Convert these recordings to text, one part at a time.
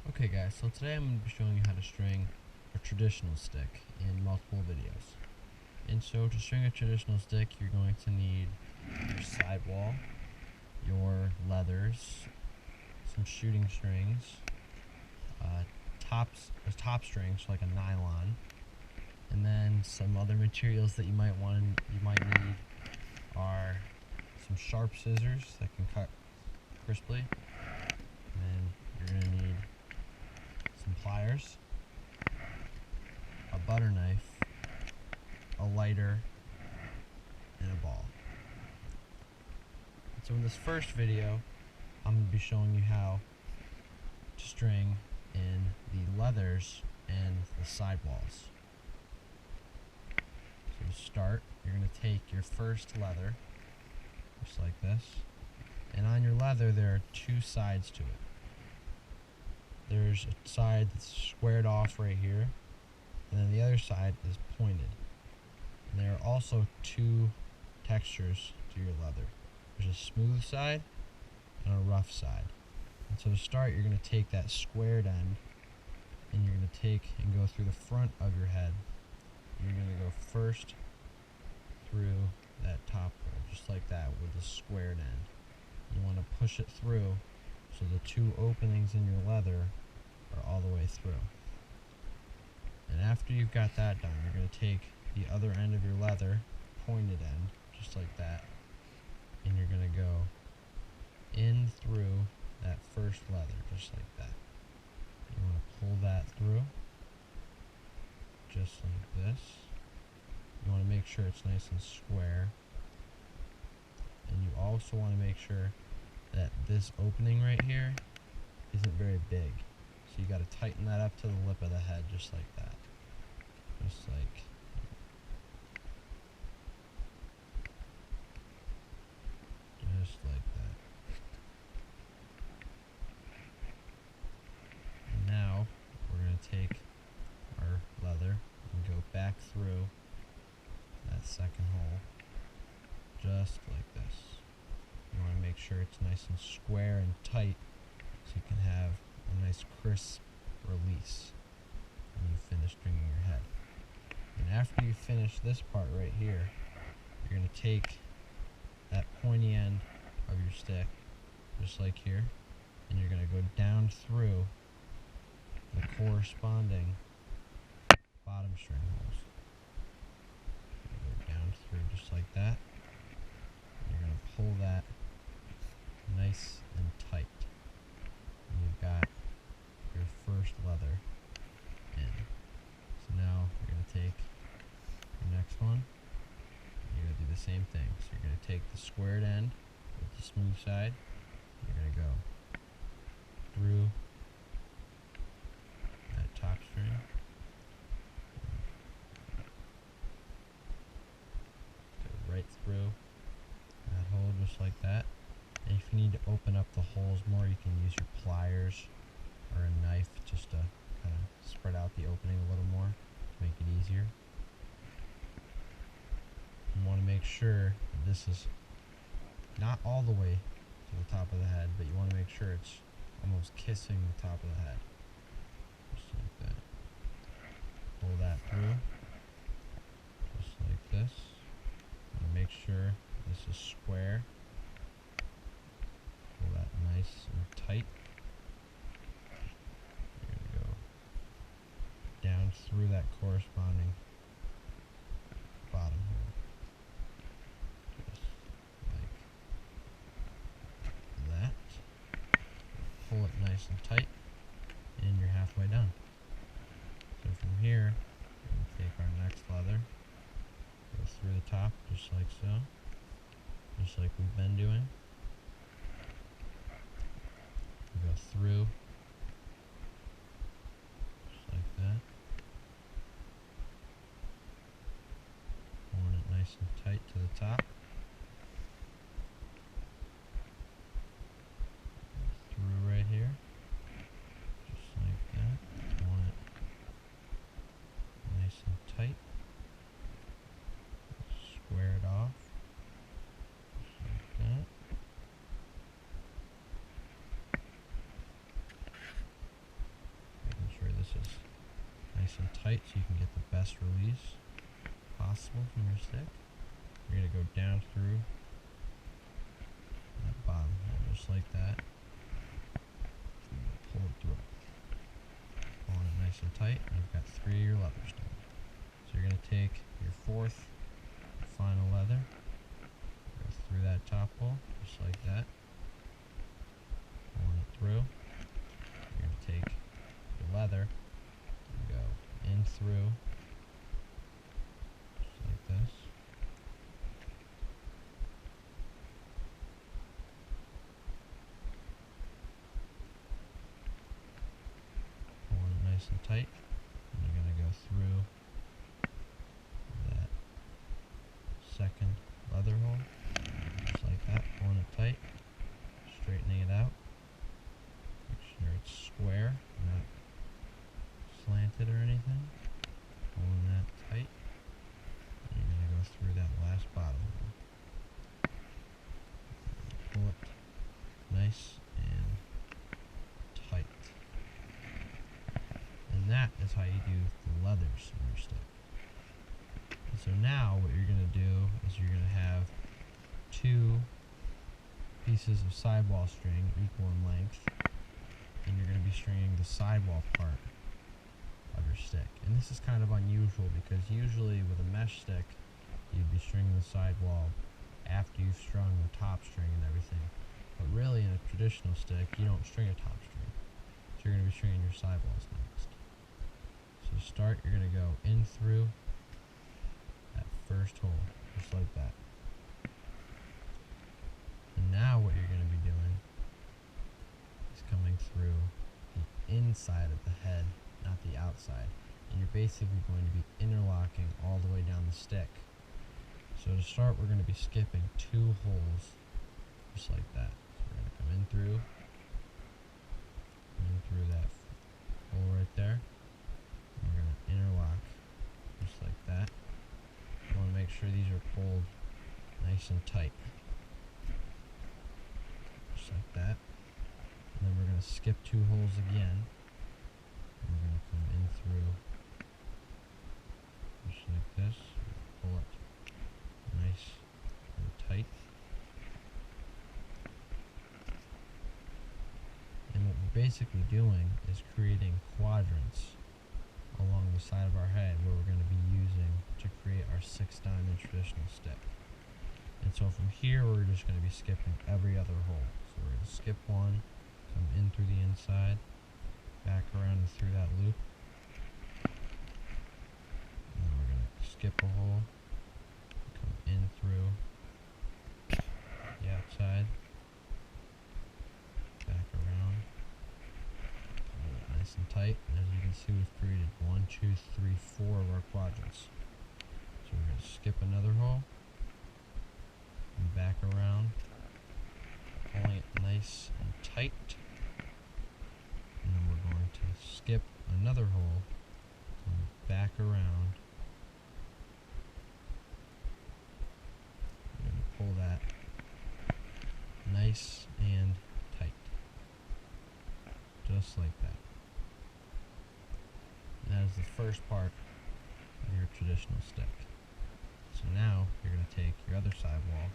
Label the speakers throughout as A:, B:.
A: Okay guys, so today I'm going to be showing you how to string a traditional stick in multiple videos. And so to string a traditional stick, you're going to need your sidewall, your leathers, some shooting strings, top strings like a nylon, and then some other materials that you might need are some sharp scissors that can cut crisply, and then you're going to need some pliers, a butter knife, a lighter, and a ball. So in this first video, I'm going to be showing you how to string in the leathers and the sidewalls. So to start, you're going to take your first leather, just like this, and on your leather there are two sides to it. There's a side that's squared off right here, and then the other side is pointed. And there are also two textures to your leather. There's a smooth side and a rough side. And so to start, you're going to take that squared end and you're going to take and go through the front of your head. You're going to go first through that top hole, just like that, with the squared end. You want to push it through so the two openings in your leather are all the way through. And after you've got that done, you're going to take the other end of your leather, pointed end, just like that, and you're going to go in through that first leather, just like that. You want to pull that through, just like this. You want to make sure it's nice and square. And you also want to make sure that this opening right here isn't very big. So you got to tighten that up to the lip of the head, just like that. Just like that. And now we're going to take our leather and go back through that second hole, just like this. You want to make sure it's nice and square and tight so you can have a nice crisp release when you finish stringing your head. And after you finish this part right here, you're going to take that pointy end of your stick, just like here, and you're going to go down through the corresponding bottom string holes. Go down through just like that. And you're going to pull that nice and tight. And you've got your first leather in. So now you're going to take your next one. You're going to do the same thing. So you're going to take the squared end with the smooth side. You're going to go through that top string. Go right through that hole just like that. And if you need to open up the holes more, you can use your pliers or a knife just to kind of spread out the opening a little more to make it easier. You want to make sure that this is not all the way to the top of the head, but you want to make sure it's almost kissing the top of the head. Just like that. Pull that through, just like this. You want to make sure this is square. Pull that nice and tight. You're going to go down through that corresponding bottom hole. Just like that. Pull it nice and tight, and you're halfway done. So from here, we're going to take our next leather, go through the top just like so, just like we've been doing. We go through just like that, pulling it nice and tight to the top. Through right here, just like that, pulling it nice and tight. Square it off, just like that. tight so you can get the best release possible from your stick. You're going to go down through that bottom hole, just like that. Pull it through. Pulling it nice and tight, and you've got 3 of your leathers done. So you're going to take your 4th final leather, go through that top hole, just like that. Pulling it through. You're going to take your leather and go in through, just like this. Pulling it nice and tight. And you're going to go through that 2nd leather hole, just like that, pulling it tight, straightening it out. Make sure it's square, not slanted or anything. Pulling that tight. And you're going to go through that last bottom hole. Pull it nice and tight. And that is how you do the leathers in your stick. And so now what you're going to do is you're going to have 2 pieces of sidewall string equal in length, and you're going to be stringing the sidewall part of your stick. And this is kind of unusual because usually with a mesh stick you'd be stringing the sidewall after you've strung the top string and everything. But really in a traditional stick you don't string a top string. So you're going to be stringing your sidewalls next. So to start, you're going to go in through that 1st hole, just like that. And now what you're going to be doing is coming through the inside of the head, not the outside. And you're basically going to be interlocking all the way down the stick. So to start, we're going to be skipping 2 holes, just like that. So we're going to come in through that hole right there. And we're going to interlock, just like that. You want to make sure these are pulled nice and tight, just like that. And then we're going to skip 2 holes again. And we're going to come in through, just like this. Pull it nice and tight. And what we're basically doing is creating quadrants along the side of our head where we're going to be using to create our 6-diamond traditional stick. And so from here we're just going to be skipping every other hole. So we're going to skip 1, come in through the inside, back around and through that loop. And then we're going to skip a hole, come in through the outside, back around, pull it nice and tight. And as you can see, we've created 1, 2, 3, 4 of our quadrants. So we're going to skip another hole, and back around, pulling it nice and tight. And then we're going to skip another hole, come back around. We're going to pull that nice and tight, just like that. And that is the first part of your traditional stick. So now you're going to take your other sidewall,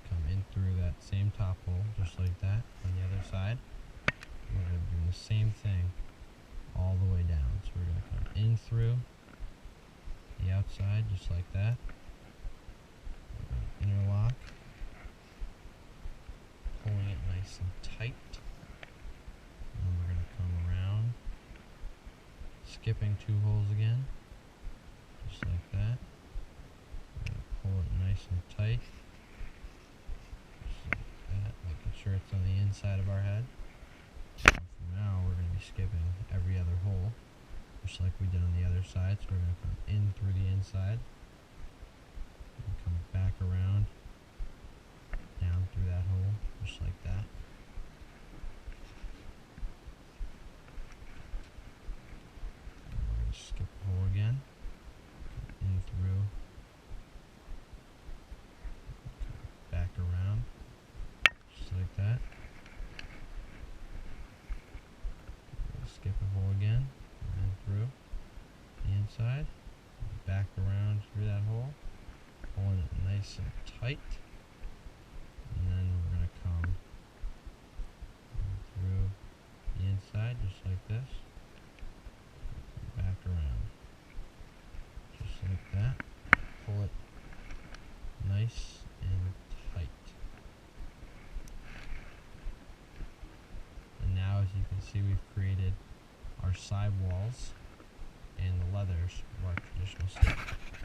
A: come in through that same top hole, just like that, on the other side. We're going to be doing the same thing all the way down. So we're going to come in through the outside, just like that. We're going to interlock, pulling it nice and tight. And then we're going to come around, skipping 2 holes again, just like that. We're going to pull it nice and tight, just like that, making sure it's on the inside of our head. And from now, we're going to be skipping every other hole, just like we did on the other side. So we're going to come in through the inside, and come back around, down through that hole, just like that. And we're going to skip a hole again, come in through, back around, just like that. Skip a hole again, and then through, the inside, back around through that hole, pulling it nice and tight, and then we're going to come through the inside just like this, back around, just like that, pull it nice and tight. And now, as you can see, we've created our sidewalls and the leathers of our traditional stick.